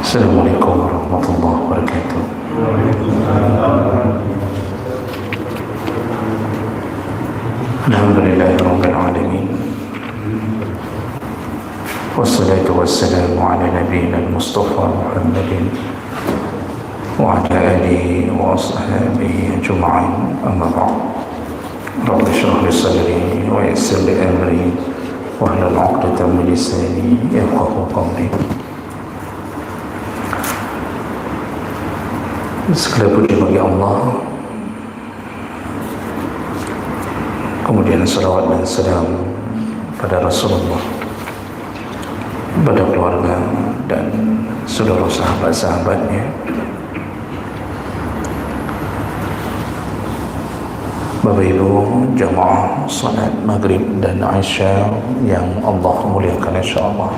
Assalamualaikum warahmatullahi wabarakatuh. Alhamdulillahirabbil alamin. Wassalatu wassalamu ala nabiyyina al-Mustafa Muhammadin wa ala alihi wa ashabihi ajma'in. Amma ba'd. Rabbi shrah li sadri wa yassir li amri wahlul 'uqdatam min lisani yafqahu qawli. Segala puji bagi Allah, kemudian salawat dan salam pada Rasulullah, pada keluarga dan saudara sahabat-sahabatnya. Bapak Ibu jamaah salat maghrib dan isya yang Allah muliakan insyaallah.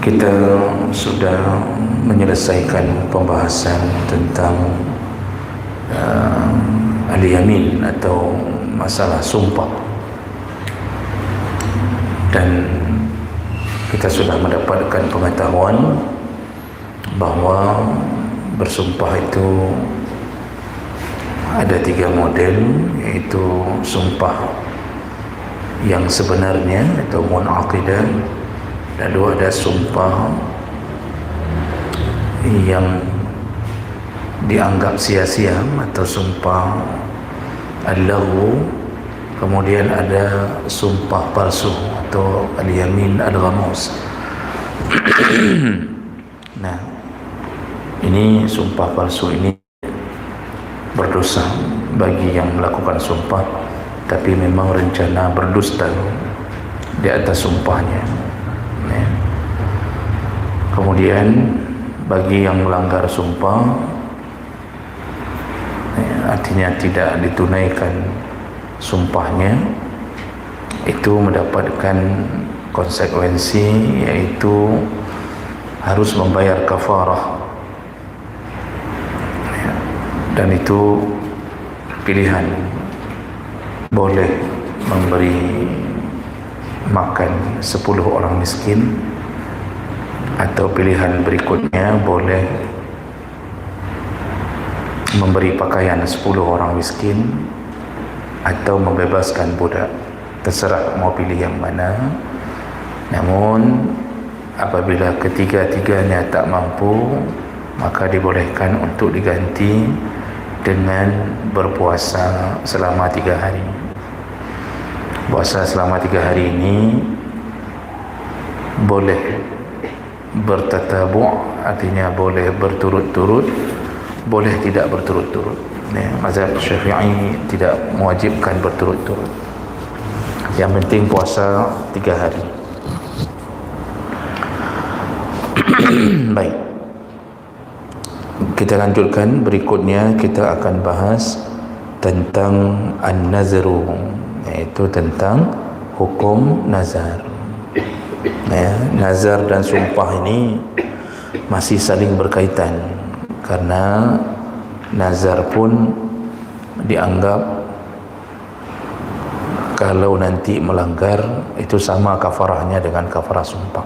Kita sudah menyelesaikan pembahasan tentang al-yamin atau masalah sumpah, dan kita sudah mendapatkan pengetahuan bahawa bersumpah itu ada 3 model, iaitu sumpah yang sebenarnya atau munaqidah, lalu ada sumpah yang dianggap sia-sia atau sumpah al-laghu, kemudian ada sumpah palsu atau al-yamin al-ghamus. Nah, ini sumpah palsu ini berdosa bagi yang melakukan sumpah, tapi memang rencana berdusta di atas sumpahnya. Kemudian bagi yang melanggar sumpah, artinya tidak ditunaikan sumpahnya, itu mendapatkan konsekuensi, yaitu harus membayar kafarah, dan itu pilihan, boleh memberi makan 10 orang miskin, atau pilihan berikutnya boleh memberi pakaian 10 orang miskin atau membebaskan budak. Terserah mau pilih yang mana. Namun apabila ketiga-tiganya tak mampu, maka dibolehkan untuk diganti dengan berpuasa selama 3 hari. Puasa selama 3 hari ini boleh bertatabu', artinya boleh berturut-turut, boleh tidak berturut-turut. Mazhab Syafi'i tidak mewajibkan berturut-turut. Yang penting puasa 3 hari. Baik, kita lanjutkan. Berikutnya kita akan bahas tentang an-nazru, yaitu tentang hukum nazar. Nazar dan sumpah ini masih saling berkaitan, karena nazar pun dianggap kalau nanti melanggar itu sama kafarahnya dengan kafarah sumpah.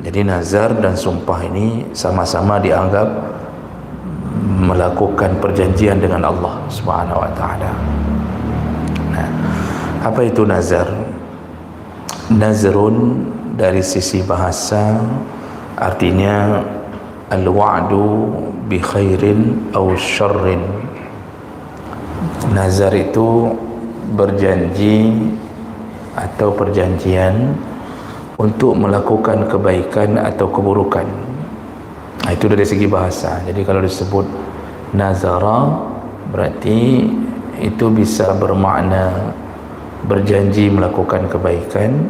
Jadi nazar dan sumpah ini sama-sama dianggap melakukan perjanjian dengan Allah Subhanahu wa taala. Apa itu nazar? Nazrun dari sisi bahasa artinya al-wa'du bi khairin aw syarrin. Nazar itu berjanji atau perjanjian untuk melakukan kebaikan atau keburukan. Itu dari segi bahasa. Jadi kalau disebut nazara, berarti itu bisa bermakna berjanji melakukan kebaikan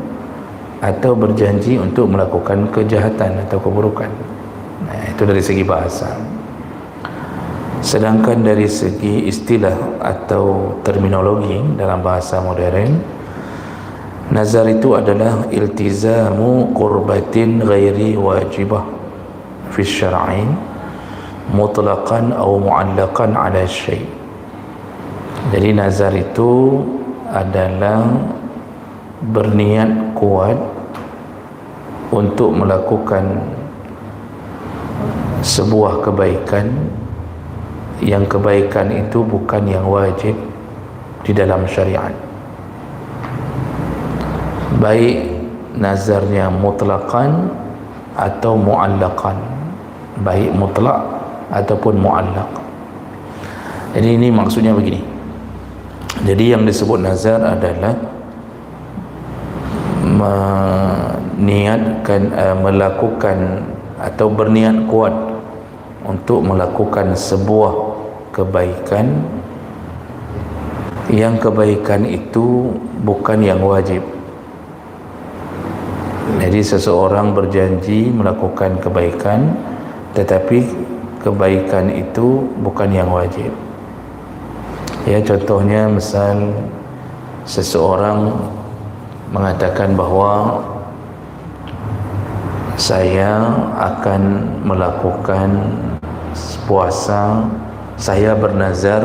atau berjanji untuk melakukan kejahatan atau keburukan. Itu dari segi bahasa. Sedangkan dari segi istilah atau terminologi dalam bahasa modern, Nazar itu adalah iltizamu qurbatin ghairi wajibah fi syar'in mutlaqan atau mu'allaqan ala syai'. Jadi nazar itu adalah berniat kuat untuk melakukan sebuah kebaikan, yang kebaikan itu bukan yang wajib di dalam syariat, baik nazarnya mutlaqan atau mu'allaqan, baik mutlak ataupun mu'allaq. Jadi ini maksudnya begini. Jadi yang disebut nazar adalah meniatkan, melakukan atau berniat kuat untuk melakukan sebuah kebaikan, yang kebaikan itu bukan yang wajib. Jadi seseorang berjanji melakukan kebaikan, tetapi kebaikan itu bukan yang wajib. Ya, contohnya misal seseorang mengatakan bahawa saya akan melakukan puasa, saya bernazar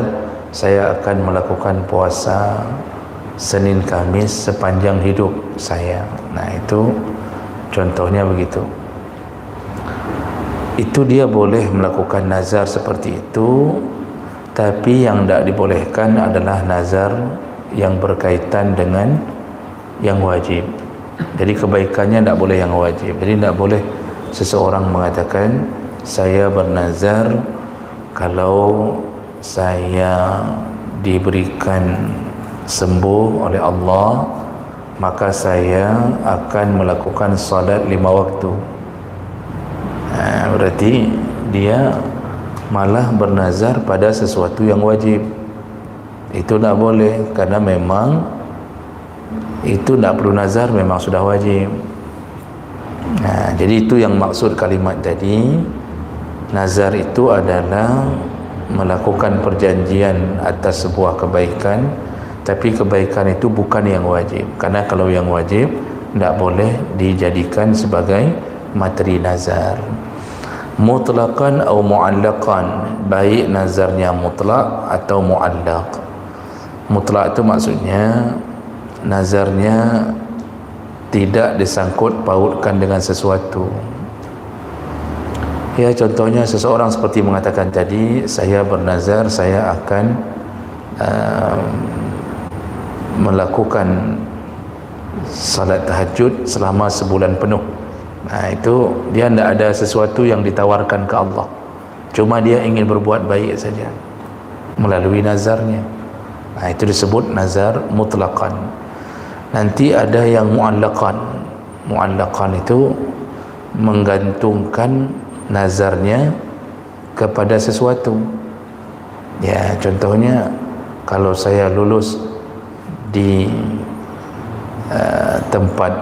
saya akan melakukan puasa Senin Kamis sepanjang hidup saya. Nah, itu contohnya begitu. Itu dia boleh melakukan nazar seperti itu, tapi yang tidak dibolehkan adalah nazar yang berkaitan dengan yang wajib. Jadi kebaikannya tidak boleh yang wajib. Jadi tidak boleh seseorang mengatakan saya bernazar kalau saya diberikan sembuh oleh Allah, maka saya akan melakukan salat 5 waktu. Berarti dia malah bernazar pada sesuatu yang wajib. Itu tak boleh, karena memang itu tak perlu nazar, memang sudah wajib. Jadi itu yang maksud kalimat tadi. Nazar itu adalah melakukan perjanjian atas sebuah kebaikan, tapi kebaikan itu bukan yang wajib. Karena kalau yang wajib tidak boleh dijadikan sebagai materi nazar. Mutlaqan atau mu'allaqan, baik nazarnya mutlak atau mu'allaq. Mutlak itu maksudnya nazarnya tidak disangkut pautkan dengan sesuatu. Ya, contohnya seseorang seperti mengatakan tadi, saya bernazar saya akan melakukan salat tahajud selama sebulan penuh. Nah, itu dia tidak ada sesuatu yang ditawarkan ke Allah, cuma dia ingin berbuat baik saja melalui nazarnya. Nah, itu disebut nazar mutlaqan. Nanti ada yang mu'allaqan. Mu'allaqan itu menggantungkan nazarnya kepada sesuatu. Ya, contohnya kalau saya lulus di tempat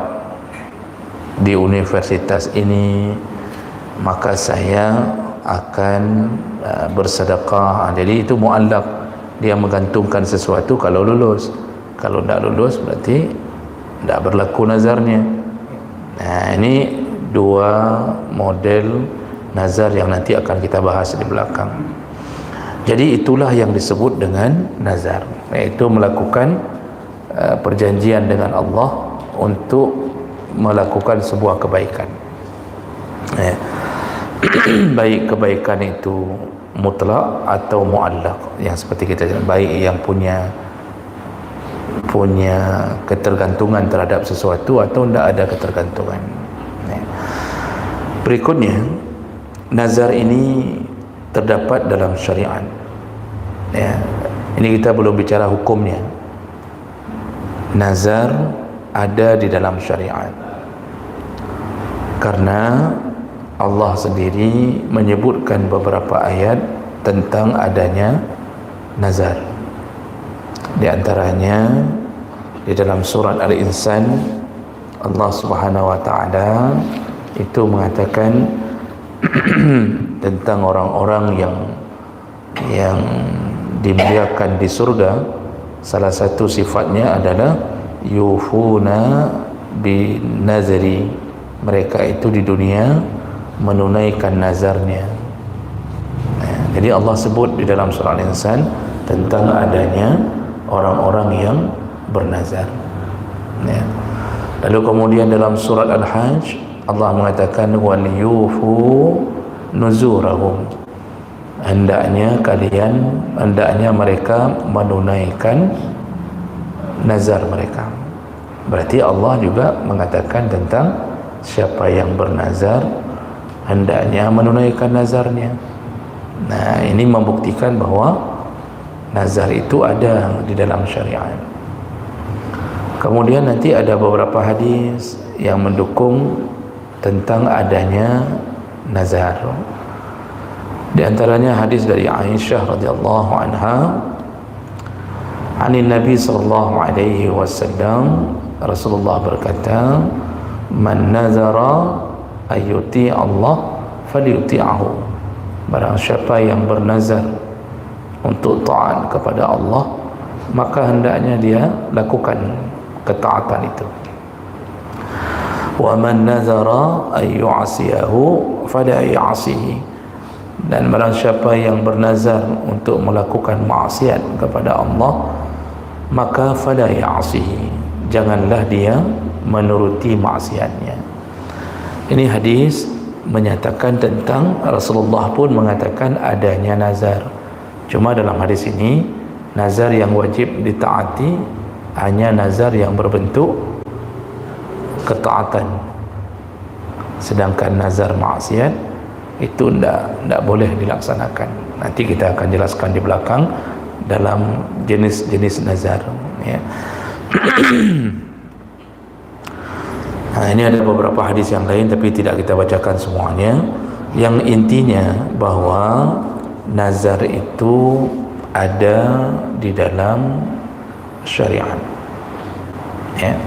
di universitas ini, maka saya akan bersedekah. Jadi itu mu'allaq, dia menggantungkan sesuatu kalau lulus. Kalau tidak lulus berarti tidak berlaku nazarnya. Nah, ini dua model nazar yang nanti akan kita bahas di belakang. Jadi itulah yang disebut dengan nazar, yaitu melakukan perjanjian dengan Allah untuk melakukan sebuah kebaikan. Baik kebaikan itu mutlak atau mu'allaq, yang seperti kita cakap, baik yang punya ketergantungan terhadap sesuatu atau tidak ada ketergantungan. Berikutnya, nazar ini terdapat dalam syariat. Ini kita belum bicara hukumnya. Nazar ada di dalam syariat karena Allah sendiri menyebutkan beberapa ayat tentang adanya nazar. Di antaranya di dalam surat Al-Insan, Allah Subhanahu wa taala itu mengatakan tentang orang-orang yang dimuliakan di surga. Salah satu sifatnya adalah yufuna bin nazari, mereka itu di dunia menunaikan nazarnya. Jadi Allah sebut di dalam surah Al-Insan tentang adanya orang-orang yang bernazar. Lalu kemudian dalam surat Al-Hajj Allah mengatakan wal yufu nuzurahum, hendaknya mereka menunaikan nazar mereka. Berarti Allah juga mengatakan tentang siapa yang bernazar hendaknya menunaikan nazarnya. Nah, ini membuktikan bahwa nazar itu ada di dalam syariat. Kemudian nanti ada beberapa hadis yang mendukung tentang adanya nazar. Di antaranya hadis dari Aisyah radhiyallahu anha, anin Nabi sallallahu alaihi wasallam, Rasulullah berkata, man nazara ayyuti Allah falyuti'ahu, barang siapa yang bernazar untuk taat kepada Allah, maka hendaknya dia lakukan ketaatan itu. Wa man nazara ay yu'asiyahu fala ya'sihi, dan barang siapa yang bernazar untuk melakukan maksiat kepada Allah, maka fala ya'sihi, janganlah dia menuruti maksiatnya. Ini hadis menyatakan tentang Rasulullah pun mengatakan adanya nazar. Cuma dalam hadis ini nazar yang wajib ditaati hanya nazar yang berbentuk ketaatan, sedangkan nazar maksiat itu tidak boleh dilaksanakan. Nanti kita akan jelaskan di belakang dalam jenis-jenis nazar, ya. Nah, ini ada beberapa hadis yang lain tapi tidak kita bacakan semuanya. Yang intinya bahwa nazar itu ada di dalam syariat, ya.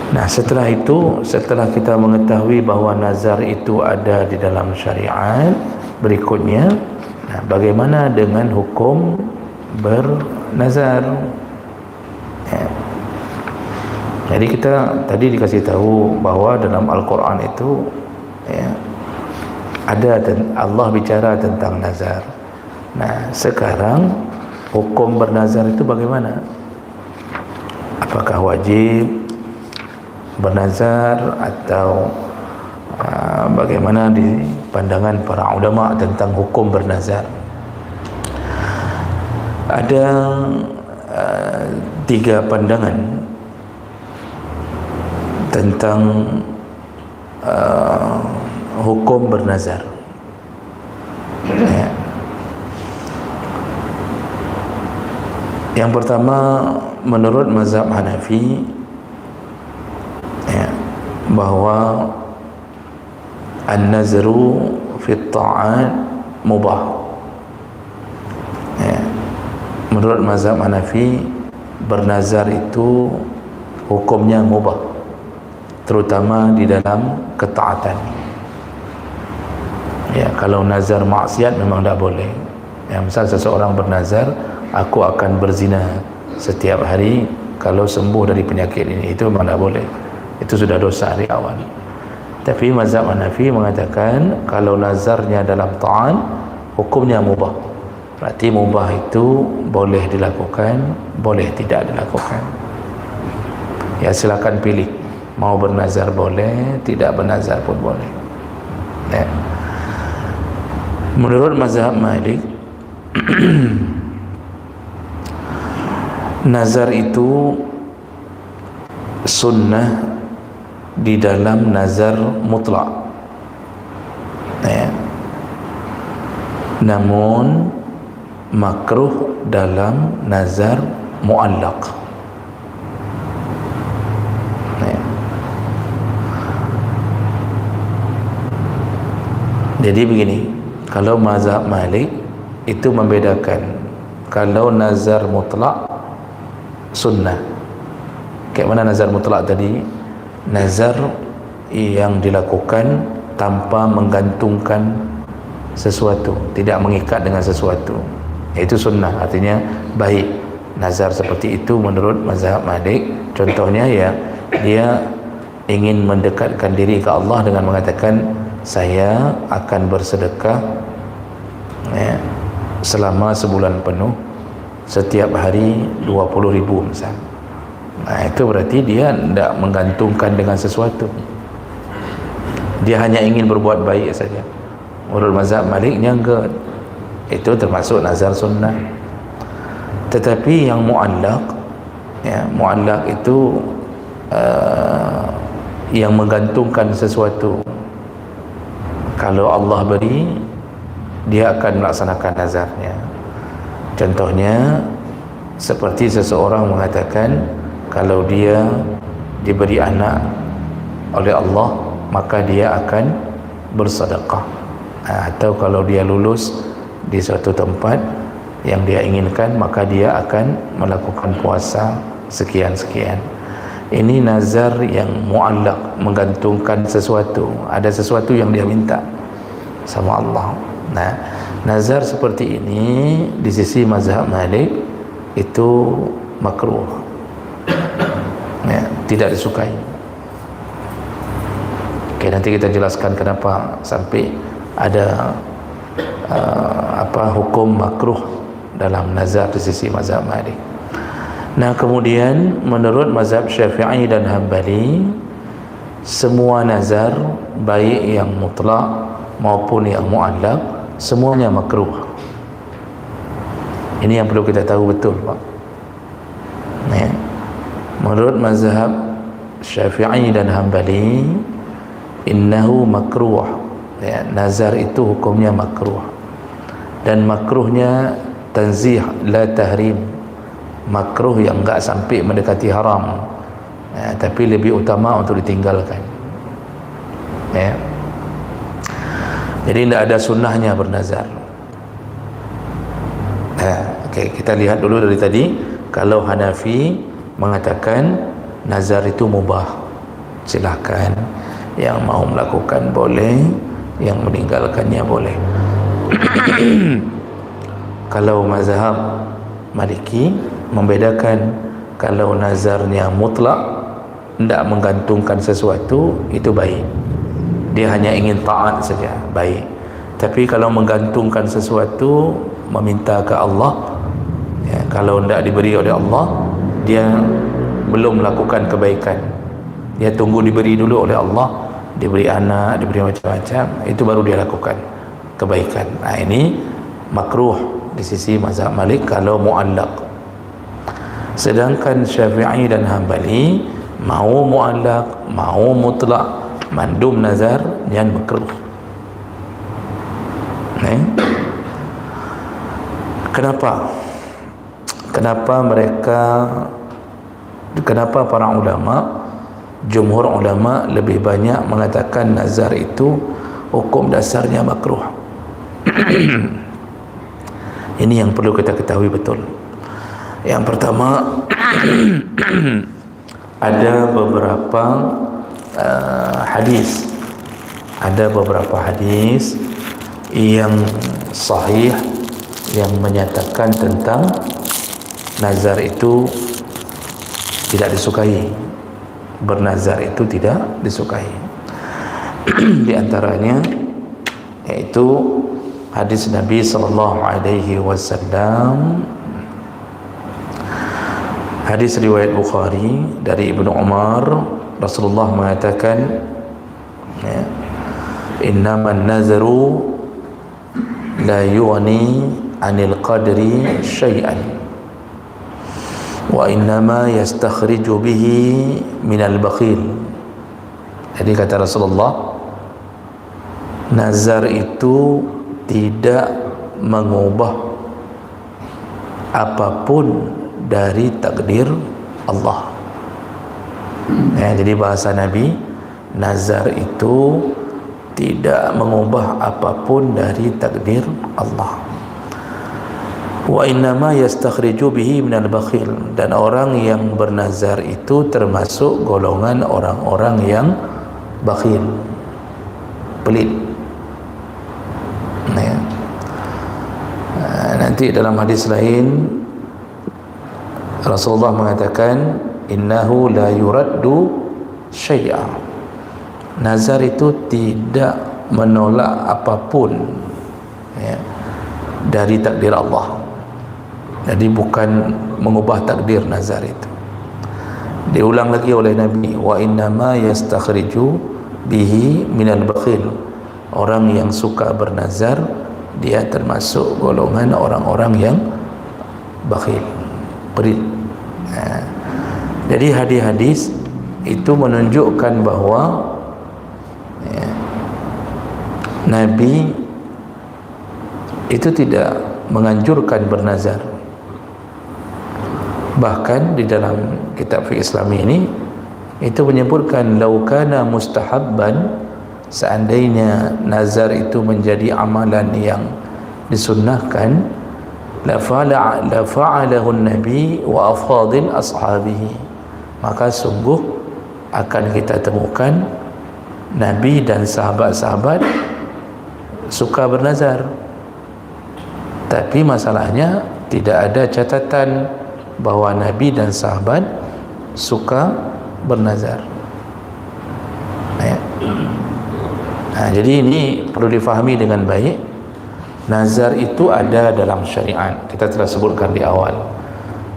Nah, setelah itu, setelah kita mengetahui bahwa nazar itu ada di dalam syariat, berikutnya, nah, bagaimana dengan hukum bernazar, ya. Jadi kita tadi dikasih tahu bahwa dalam Al-Quran itu, ya, ada Allah bicara tentang nazar. Nah, sekarang hukum bernazar itu bagaimana? Apakah wajib bernazar atau bagaimana di pandangan para ulama tentang hukum bernazar? Ada 3 pandangan tentang hukum bernazar, ya. Yang pertama, menurut mazhab Hanafi, ya, bahwa an-nazru fi ta'at mubah, ya. Menurut mazhab Hanafi, bernazar itu hukumnya mubah, terutama di dalam ketaatan. Ya, kalau nazar maksiat memang tidak boleh. Ya, misal seseorang bernazar, aku akan berzina setiap hari kalau sembuh dari penyakit ini, itu memang tidak boleh. Itu sudah dosa dari awal. Tapi mazhab Hanafi mengatakan kalau nazarnya dalam ta'an, hukumnya mubah. Berarti mubah itu boleh dilakukan, boleh tidak dilakukan. Ya, silakan pilih. Mau bernazar boleh, tidak bernazar pun boleh, ya. Menurut mazhab Malik, nazar itu sunnah di dalam nazar mutlak, ya. Namun makruh dalam nazar muallaq, ya. Jadi begini, kalau mazhab Malik itu membedakan, kalau nazar mutlak sunnah. Kayak mana nazar mutlak tadi? Nazar yang dilakukan tanpa menggantungkan sesuatu, tidak mengikat dengan sesuatu, itu sunnah, artinya baik. nazar seperti itu menurut mazhab Malik. Contohnya ya, dia ingin mendekatkan diri ke Allah dengan mengatakan, saya akan bersedekah ya, selama sebulan penuh, setiap hari 20.000 misal. Itu berarti dia tidak menggantungkan dengan sesuatu, dia hanya ingin berbuat baik saja. Menurut mazhab Maliknya enggak, itu termasuk nazar sunnah. Tetapi yang mu'allaq ya, mu'allaq itu yang menggantungkan sesuatu. Kalau Allah beri, dia akan melaksanakan nazarnya. Contohnya seperti seseorang mengatakan, kalau dia diberi anak oleh Allah, maka dia akan bersedekah. Atau kalau dia lulus di suatu tempat yang dia inginkan, maka dia akan melakukan puasa sekian-sekian. Ini nazar yang mu'allaq, menggantungkan sesuatu. Ada sesuatu yang dia minta sama Allah. Nah, nazar seperti ini di sisi mazhab Malik itu makruh ya, tidak disukai. Oke, nanti kita jelaskan kenapa sampai ada hukum makruh dalam nazar di sisi mazhab Malik. Nah, kemudian menurut mazhab Syafi'i dan Hambali, semua nazar baik yang mutlak maupun yang mu'allaq semuanya makruh. Ini yang perlu kita tahu betul, Pak. Ya. Menurut mazhab Syafi'i dan Hambali, innahu makruh ya, nazar itu hukumnya makruh, dan makruhnya tanzih la tahrim, makruh yang enggak sampai mendekati haram ya, tapi lebih utama untuk ditinggalkan ya. Jadi tidak ada sunnahnya bernazar. Oke, kita lihat dulu dari tadi. Kalau Hanafi mengatakan nazar itu mubah, silahkan, yang mau melakukan boleh, yang meninggalkannya boleh. Kalau mazhab Maliki membedakan, kalau nazarnya mutlak, tidak menggantungkan sesuatu, itu baik, dia hanya ingin taat saja, baik. Tapi kalau menggantungkan sesuatu, meminta ke Allah ya, kalau tidak diberi oleh Allah, dia belum melakukan kebaikan, dia tunggu diberi dulu oleh Allah, diberi anak, diberi macam-macam, itu baru dia lakukan kebaikan. Nah, ini makruh di sisi mazhab Malik kalau mu'allaq. Sedangkan Syafi'i dan Hambali mau mu'allaq, mau mutlak, mandum nazar yang makruh. Kenapa para ulama, jumhur ulama lebih banyak mengatakan nazar itu hukum dasarnya makruh? Ini yang perlu kita ketahui betul. Yang pertama, ada beberapa hadis yang sahih yang menyatakan tentang nazar itu tidak disukai, bernazar itu tidak disukai. Di antaranya yaitu hadis Nabi sallallahu alaihi wasallam, hadis riwayat Bukhari dari Ibnu Umar, Rasulullah mengatakan ya, innaman nazaru la yughni anil qadri syai'an wa innama yastakhriju bihi minal bakhil. Jadi kata Rasulullah, nazar itu tidak mengubah apapun dari takdir Allah ya, jadi bahasa Nabi, nazar itu tidak mengubah apapun dari takdir Allah. Wa innama yastakhriju bihi minal bakhil, dan orang yang bernazar itu termasuk golongan orang-orang yang bakhil, pelit. Nanti dalam hadis lain Rasulullah mengatakan innahu la yuraddu syai'a. Nazar itu tidak menolak apapun, ya, dari takdir Allah. Jadi bukan mengubah takdir nazar itu. Diulang lagi oleh Nabi, wa innama yastakhriju bihi minal bakhil. Orang yang suka bernazar dia termasuk golongan orang-orang yang bakhil, pelit. Jadi hadis-hadis itu menunjukkan bahawa, ya, Nabi itu tidak menganjurkan bernazar. Bahkan di dalam kitab fiqh Islami ini itu menyebutkan laukana mustahabban, seandainya nazar itu menjadi amalan yang disunnahkan, la fa'alahu Nabi wa afadil ashabihi, maka sungguh akan kita temukan Nabi dan sahabat-sahabat suka bernazar. Tapi masalahnya tidak ada catatan bahawa Nabi dan sahabat suka bernazar, ya. Jadi ini perlu difahami dengan baik. Nazar itu ada dalam syariat. Kita telah sebutkan di awal,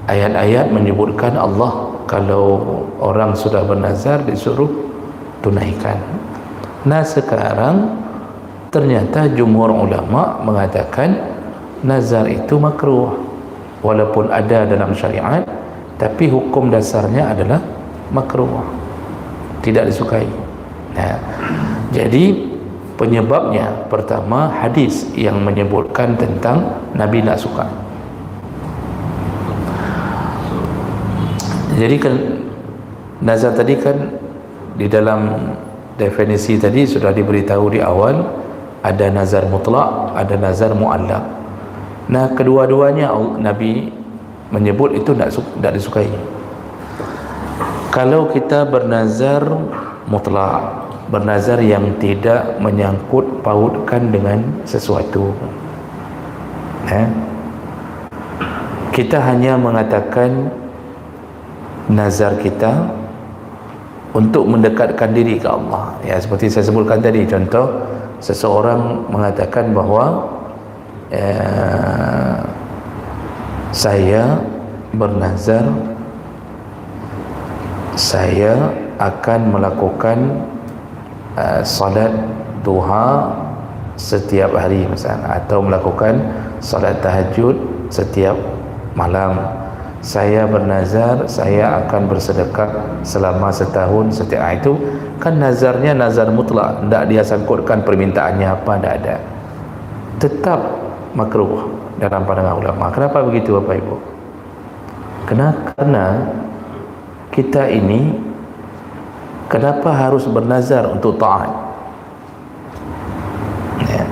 ayat-ayat menyebutkan Allah kalau orang sudah bernazar disuruh tunaikan. Nah sekarang ternyata jumhur ulama mengatakan nazar itu makruh, walaupun ada dalam syariat, tapi hukum dasarnya adalah makruh, tidak disukai. Nah, jadi penyebabnya pertama hadis yang menyebutkan tentang Nabi tak suka. Jadi kan nazar tadi kan di dalam definisi tadi sudah diberitahu di awal, ada nazar mutlak, ada nazar mu'allaq. Nah kedua-duanya Nabi menyebut itu tidak disukai. Kalau kita bernazar mutlak, bernazar yang tidak menyangkut pautkan dengan sesuatu, kita hanya mengatakan nazar kita untuk mendekatkan diri ke Allah, ya, seperti saya sebutkan tadi. Contoh, seseorang mengatakan bahawa saya bernazar saya akan melakukan salat duha setiap hari misalnya, atau melakukan salat tahajud setiap malam. Saya bernazar saya akan bersedekah selama setahun setiap. Itu kan nazarnya nazar mutlak, tidak dia sangkutkan permintaannya apa, tidak ada. Tetap makruh dalam pandangan ulama. Kenapa begitu Bapak Ibu? Karena kita ini kenapa harus bernazar untuk taat, ya.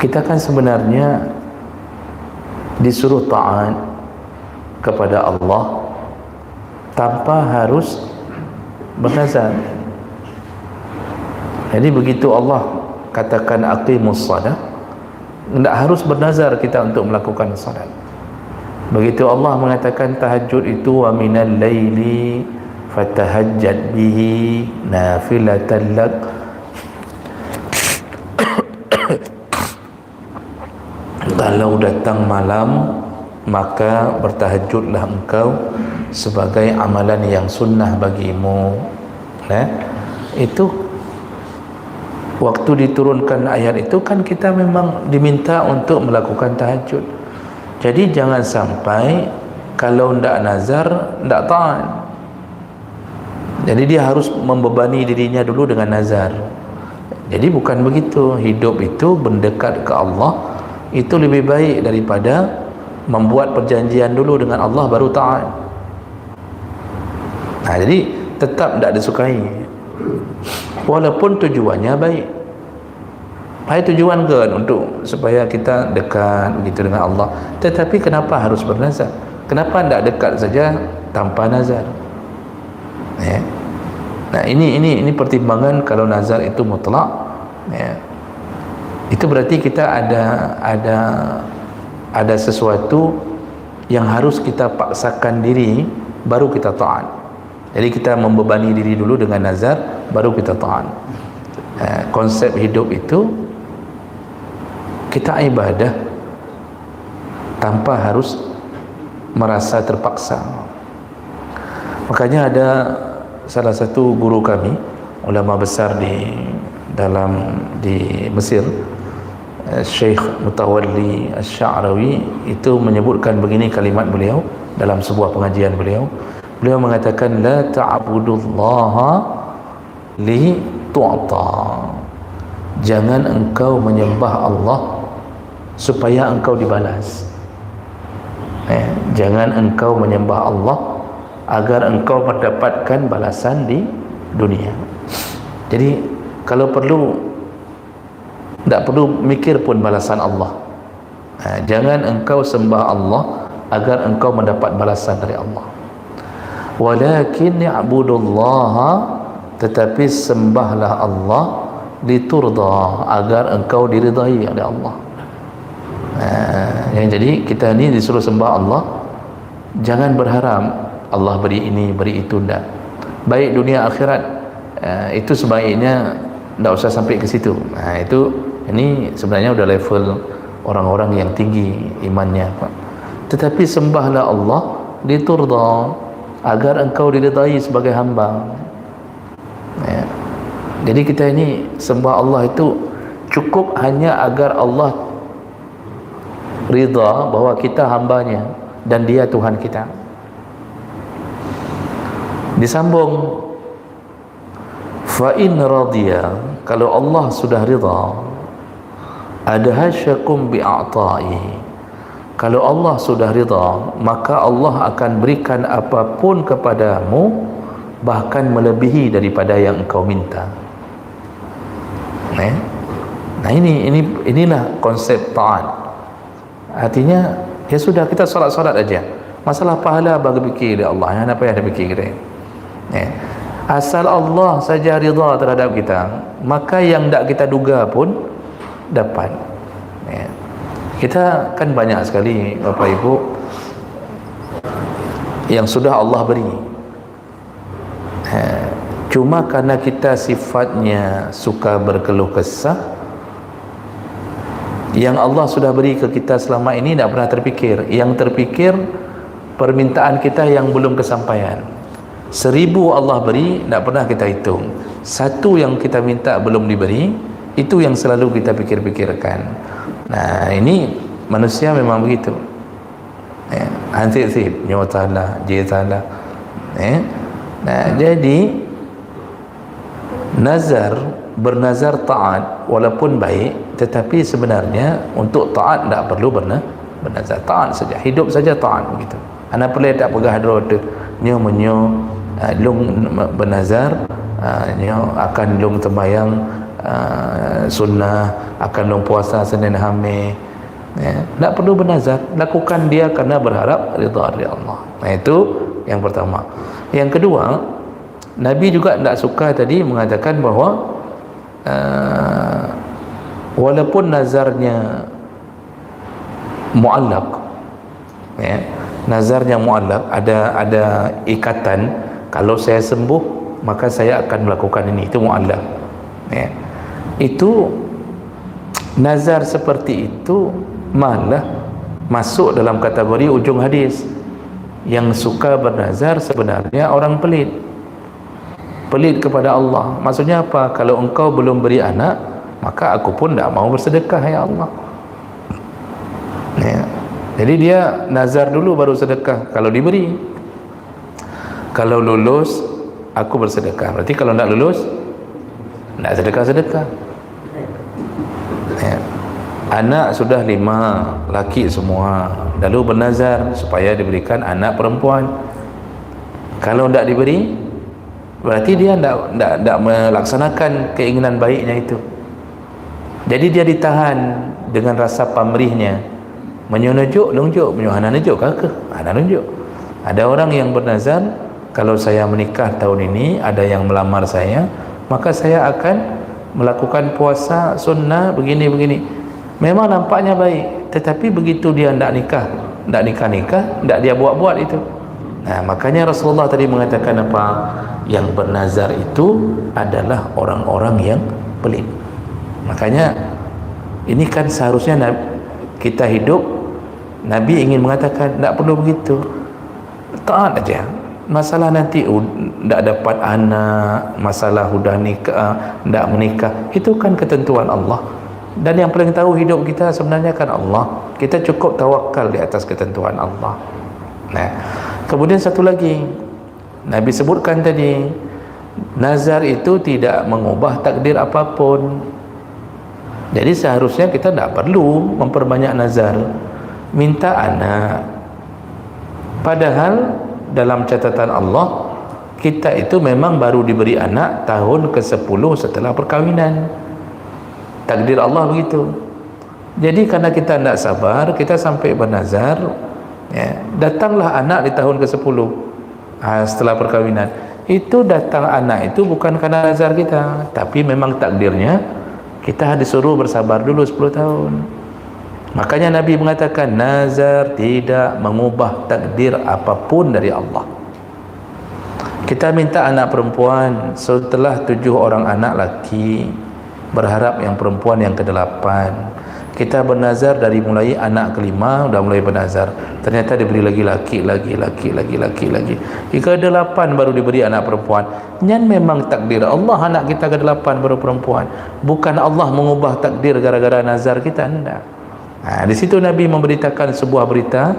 Kita kan sebenarnya disuruh taat kepada Allah tanpa harus bernazar. Jadi begitu Allah katakan aqimus salat, tidak harus bernazar kita untuk melakukan salat. Begitu Allah mengatakan tahajud itu wa minal laili fatahajjad bihi nafilatan lak, kalau datang malam maka bertahajudlah engkau sebagai amalan yang sunnah bagimu. Itu waktu diturunkan ayat itu kan kita memang diminta untuk melakukan tahajud. Jadi jangan sampai kalau tidak nazar tidak taat. Jadi dia harus membebani dirinya dulu dengan nazar. Jadi bukan begitu. Hidup itu mendekat ke Allah itu lebih baik daripada membuat perjanjian dulu dengan Allah baru taat. Nah, jadi tetap tidak disukai walaupun tujuannya baik. Baik tujuan kan untuk supaya kita dekat begitu dengan Allah. Tetapi kenapa harus bernazar? Kenapa tidak dekat saja tanpa nazar? Ya. Nah, ini pertimbangan kalau nazar itu mutlak, ya. Itu berarti kita ada sesuatu yang harus kita paksakan diri baru kita taat. Jadi kita membebani diri dulu dengan nazar, baru kita taat. Konsep hidup itu kita ibadah tanpa harus merasa terpaksa. Makanya ada salah satu guru kami, ulama besar di Mesir, Syekh Mutawalli Asy-Sya'rawi, itu menyebutkan begini kalimat beliau dalam sebuah pengajian beliau. Beliau mengatakan, la ta'budullaha li tu'ta. Jangan engkau menyembah Allah supaya engkau dibalas. Jangan engkau menyembah Allah agar engkau mendapatkan balasan di dunia. Jadi kalau perlu, tak perlu mikir pun balasan Allah. Jangan engkau sembah Allah agar engkau mendapat balasan dari Allah. Walakin ya'budullaha, tetapi sembahlah Allah liturda, agar engkau diridai oleh Allah. Jadi kita ni disuruh sembah Allah, jangan berharap Allah beri ini, beri itu, tak. Baik dunia akhirat, itu sebaiknya tak usah sampai ke situ. Ini sebenarnya udah level orang-orang yang tinggi imannya. Tetapi sembahlah Allah liturda, agar engkau diridai sebagai hamba. Jadi kita ini sembah Allah itu cukup hanya agar Allah ridha bahawa kita hambanya dan dia Tuhan kita. Disambung, fa in radiya, kalau Allah sudah ridha, adhasyakum bi'atai, kalau Allah sudah ridha, maka Allah akan berikan apapun kepadamu, bahkan melebihi daripada yang engkau minta. Nah inilah konsep taat. Artinya ya sudah, kita solat-solat aja. Masalah pahala bagi fikir Allah, apa yang ada fikir kita. Asal Allah saja ridha terhadap kita, maka yang tak kita duga pun dapat. Kita kan banyak sekali Bapak Ibu yang sudah Allah beri, cuma karena kita sifatnya suka berkeluh kesah, yang Allah sudah beri ke kita selama ini tak pernah terfikir. Yang terfikir permintaan kita yang belum kesampaian. 1000 Allah beri, tak pernah kita hitung. Satu yang kita minta belum diberi, itu yang selalu kita fikir-fikirkan. Nah, ini manusia memang begitu. Hansip nyawa ta'ala, jaya ta'ala. Nah, jadi nazar, bernazar taat walaupun baik, tetapi sebenarnya untuk taat tak perlu bernazar. Taat saja, hidup saja taat begitu. Anak pelai tak pegah drota nyo menyo lung bernazar, nyo akan lung tembayang sunnah, akan lung puasa Senin Khamis. Tak perlu bernazar, lakukan dia kerana berharap ridha dari Allah. Nah, itu yang pertama. Yang kedua, Nabi juga tak suka tadi mengatakan bahawa walaupun nazarnya mu'allaq, nazarnya mu'allaq, ada ikatan, kalau saya sembuh maka saya akan melakukan ini, itu mu'allaq. Itu nazar seperti itu malah masuk dalam kategori ujung hadis. Yang suka bernazar sebenarnya orang pelit kepada Allah. Maksudnya apa? Kalau engkau belum beri anak, maka aku pun tak mau bersedekah, ya Allah. Jadi dia nazar dulu baru sedekah kalau diberi. Kalau lulus aku bersedekah. Berarti kalau tak lulus tak sedekah. Anak sudah 5, laki semua, lalu bernazar supaya diberikan anak perempuan. Kalau tak diberi, berarti dia tak melaksanakan keinginan baiknya itu. Jadi dia ditahan dengan rasa pamrihnya, menunjuk, menyuhana nunjuk kakak, ada nunjuk. Ada orang yang bernazar, kalau saya menikah tahun ini, ada yang melamar saya, maka saya akan melakukan puasa sunnah begini. Memang nampaknya baik, tetapi begitu dia tidak nikah, tak nikah-nikah, tak dia buat-buat itu. Nah, makanya Rasulullah tadi mengatakan apa? Yang bernazar itu adalah orang-orang yang pelit. Makanya ini kan seharusnya kita hidup, Nabi ingin mengatakan tak perlu begitu, taat aja. Masalah nanti tak dapat anak, masalah sudah nikah, tak menikah, itu kan ketentuan Allah. Dan yang paling tahu hidup kita sebenarnya kan Allah. Kita cukup tawakal di atas ketentuan Allah. Nah, kemudian satu lagi, Nabi sebutkan tadi, nazar itu tidak mengubah takdir apapun. Jadi seharusnya kita tidak perlu memperbanyak nazar, minta anak. Padahal dalam catatan Allah, kita itu memang baru diberi anak tahun ke-10 setelah perkawinan. Takdir Allah begitu. Jadi karena kita tidak sabar, kita sampai bernazar, ya, datanglah anak di tahun ke-10 setelah perkawinan. Itu datang anak itu bukan karena nazar kita, tapi memang takdirnya kita disuruh bersabar dulu 10 tahun. Makanya Nabi mengatakan nazar tidak mengubah takdir apapun dari Allah. Kita minta anak perempuan setelah 7 orang anak laki, berharap yang perempuan yang ke-8. Kita bernazar dari mulai anak ke-5 sudah mulai bernazar, ternyata diberi lagi laki. Jika ada 8 baru diberi anak perempuan. Yang memang takdir Allah anak kita ke-8 baru perempuan. Bukan Allah mengubah takdir gara-gara nazar kita, tidak. Nah, di situ Nabi memberitakan sebuah berita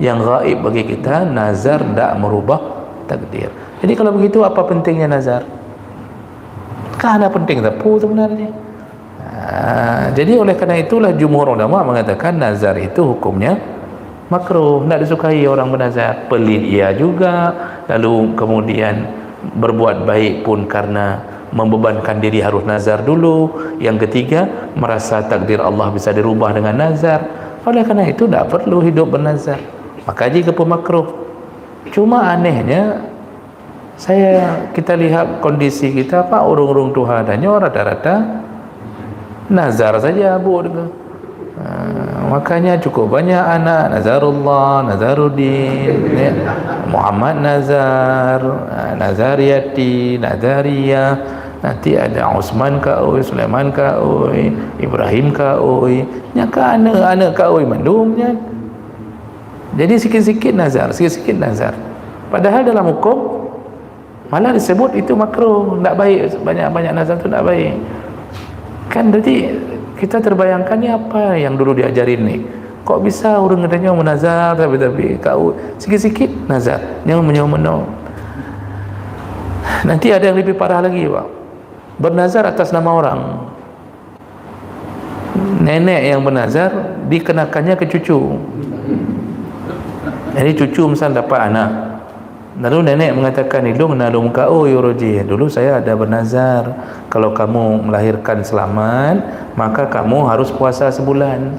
yang gaib bagi kita, nazar tidak merubah takdir. Jadi kalau begitu apa pentingnya nazar? Kan ada penting tapu sebenarnya. Jadi oleh karena itulah jumhur ulama mengatakan nazar itu hukumnya makruh, tidak disukai orang bernazar. Pelit ia juga, lalu kemudian berbuat baik pun karena membebankan diri harus nazar dulu. Yang ketiga, merasa takdir Allah bisa dirubah dengan nazar. Oleh karena itu tidak perlu hidup bernazar. Maka jika pun makruh. Cuma anehnya kita lihat kondisi kita, Pak, urung-urung tuhadannya rata-rata nazar saja, Bu. Makanya cukup banyak anak Nazarullah, Nazaruddin, ya. Muhammad Nazar, Nazariyati, Nazariyah, nanti ada Osman Kaui, Sulaiman Kaui, Ibrahim Kaui, nyaka anak-anak Kaui mandumnya. Jadi sikit-sikit nazar, sikit-sikit nazar. Padahal dalam hukum malah disebut itu makruh, tidak baik. Banyak-banyak nazar itu tidak baik. Kan berarti kita terbayangkan ni apa yang dulu diajarin ni. Kok bisa orang katanya menazar tapi kau sikit-sikit nazar, jangan menyono. Nanti ada yang lebih parah lagi, Pak. Bernazar atas nama orang. Nenek yang bernazar dikenakannya ke cucu. Jadi cucu misal dapat anak, lalu nenek mengatakan, hidung nadum kau yoroji, dulu saya ada bernazar, kalau kamu melahirkan selamat maka kamu harus puasa sebulan.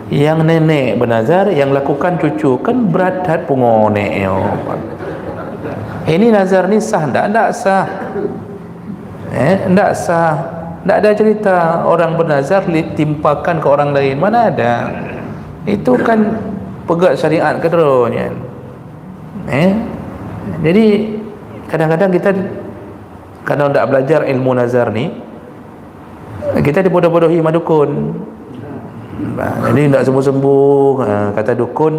Yang nenek bernazar, yang lakukan cucu, kan berat hat pungonek. Ini nazar ni sah tak? Tak sah. Tak sah. Tak ada cerita orang bernazar ditimpakan ke orang lain, mana ada. Itu kan pegat syariat keterunya. Jadi kadang-kadang kita kalau tidak belajar ilmu nazar ni, kita dibodoh-bodohi madukun. Jadi tidak sembuh-sembuh, kata dukun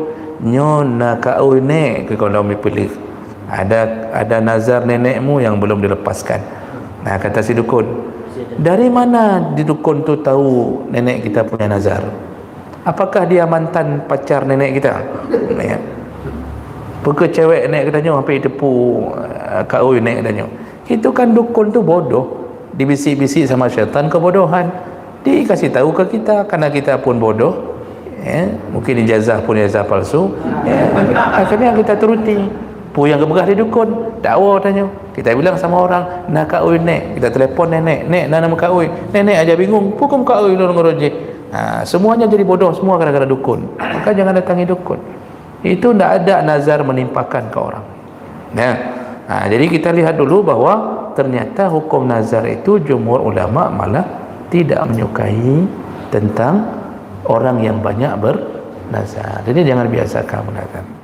nyon nak kau nek ke kalau pilih ada nazar nenekmu yang belum dilepaskan. Nah, kata si dukun, dari mana di dukun tu tahu nenek kita punya nazar? Apakah dia mantan pacar nenek kita? Ya. Pukul cewek naik katanya sampai tepu kau naik katanya. Itu kan dukun tu bodoh, dibisik-bisik sama syaitan kebodohan, dikasih tahu ke kita karena kita pun bodoh, ya. Mungkin ijazah pun ijazah palsu, ya. Akhirnya kita turuti. Pu yang kebegah di dukun dakwa tanya, kita bilang sama orang nak kau nek, kita telefon nenek, nek nak nama kau, nenek aja bingung, hukum kau ngeroje. Semuanya jadi bodoh semua gara-gara dukun. Maka jangan datangi dukun. Itu tidak ada nazar menimpakan ke orang. Jadi kita lihat dulu bahwa ternyata hukum nazar itu jumhur ulama malah tidak menyukai tentang orang yang banyak Nah, ini jangan biasakan mendengarkan.